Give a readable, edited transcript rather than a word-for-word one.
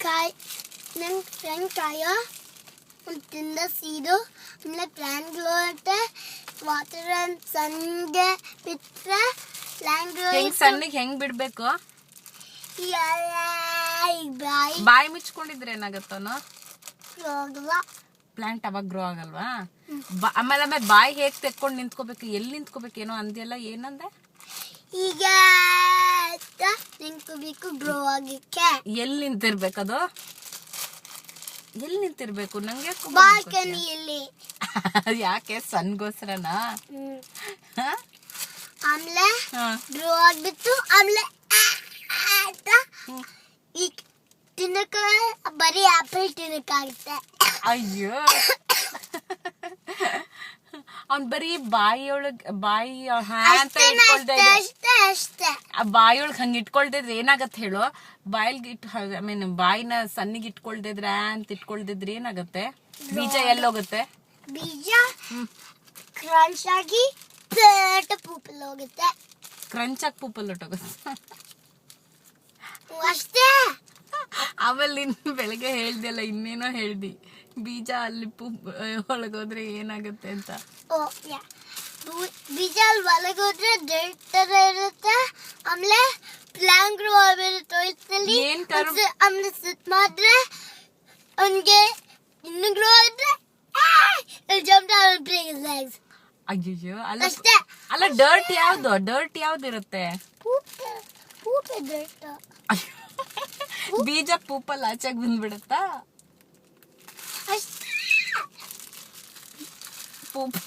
ಕಾಯಿ ನನ್ನ ಫ್ರೆಂಡ್ ಕಾಯೋ ತಿಂದ ಸೀದು ಆಮೇಲೆ ಪ್ಲಾಂಟ್ಗಳು ಮತ್ತೆ ವಾಟರ್ ಸನ್ಗೆ ಬಿಟ್ಟರೆ ಪ್ಲಾಂಟ್ಗಳು ಸಣ್ಣಿಗೆ ಹೆಂಗ್ ಬಿಡ್ಬೇಕು? ಬಾಯಿ ಮುಚ್ಕೊಂಡಿದ್ರೆ ಏನಾಗತ್ತನೋ ಪ್ಲಾಂಟ್ ಅವಾಗ ಗ್ರೋ ಆಗಲ್ವಾ? ಆಮೇಲೆ ಬಾಯಿ ಹೇಗ್ ತೆಕ್ಕೊಂಡು ನಿಂತ್ಕೋಬೇಕು? ಎಲ್ಲಿ ನಿಂತ್ಕೋಬೇಕು? ಏನೋ ಅಂದ್ಯಲ್ಲ, ಏನಂದೆ? ಈಗ ನಿಂತ್ಕೋಬೇಕು ಗ್ರೋ ಆಗಕ್ಕೆ. ಎಲ್ಲಿ ನಿಂತಿರ್ಬೇಕದು? ಎಲ್ಲಿ ನಿಂತಿರ್ಬೇಕು? ನಂಗೆ ಬಾಲ್ಕನಿಯಲ್ಲಿ. ಯಾಕೆ? ಸನ್ಗೋಸ್ಕರನಾ? ಆಮೇಲೆ ಗ್ರೋ ಆಗ್ಬಿಟ್ಟು ಆಮೇಲೆ ಈಗ ತಿನ್ನಕ ಬರೀ ಆಪಲ್ ತಿನ್ನಕ್ಕಾಗುತ್ತೆ. ಅಯ್ಯೋ, ಅವ್ನ್ ಬರೀ ಬಾಯಿ ಅಂತ ಇಟ್ಕೊಳ್ದೆ ಬಾಯಿಯೊಳಗ್ ಹಂಗ ಇಟ್ಕೊಳ್ದಿದ್ರೆ ಏನಾಗತ್ತೆ ಹೇಳು? ಬಾಯಿಗೆ ಬಾಯಿನ ಸಣ್ಣಿಗೆ ಇಟ್ಕೊಳ್ದಿದ್ರೆ ಅಂತ ಇಟ್ಕೊಳ್ದಿದ್ರೆ ಏನಾಗತ್ತೆ? ಬೀಜ ಎಲ್ಲೋಗುತ್ತೆ? ಬೀಜ ಕ್ರಂಚ್ ಆಗಿ ಪೂಪಲ್ ಹೋಗುತ್ತೆ. ಕ್ರಂಚ್ ಆಗಿ ಪೂಪಲ್ ಹೊಟ್ಟೋಗುತ್ತೆ ಅಷ್ಟೇ. ಆಮೇಲೆ ನೀನ್ ಬೆಳಗ್ಗೆ ಹೇಳ್ದಲ್ಲ, ಇನ್ನೇನೋ ಹೇಳ್ದಿ, ಬೀಜ ಅಲ್ಲಿ ಒಳಗೋದ್ರೆ ಏನಾಗುತ್ತೆ ಅಂತ. ಬೀಜ ಅಲ್ಲಿ ಒಳಗೋದ್ರೆ ಡರ್ಟ್ ತರ ಇರುತ್ತೆ. ಆಮೇಲೆ ಪ್ಲಾಂಟ್ ಗ್ರೋ ಆಗಿರುತ್ತೆ. ಆಮೇಲೆ ಸಿಟ್ ಮಾಡಿದ್ರೆ ಅವನಿಗೆ ಇನ್ನು ಗ್ರೋ ಆದ್ರೆ jump down break his legs. ಅಯ್ಯೋ, ಅಲ್ಲ ಡರ್ಟ್ ಯಾವ್ದು ಇರುತ್ತೆ? ಪೂಪೆ ಡರ್ಟ್. ಬೀಜ ಪೂಪಲ್ ಆಚೆಗೆ ಬಂದ್ಬಿಡತ್ತಾ? ಪೂಪ್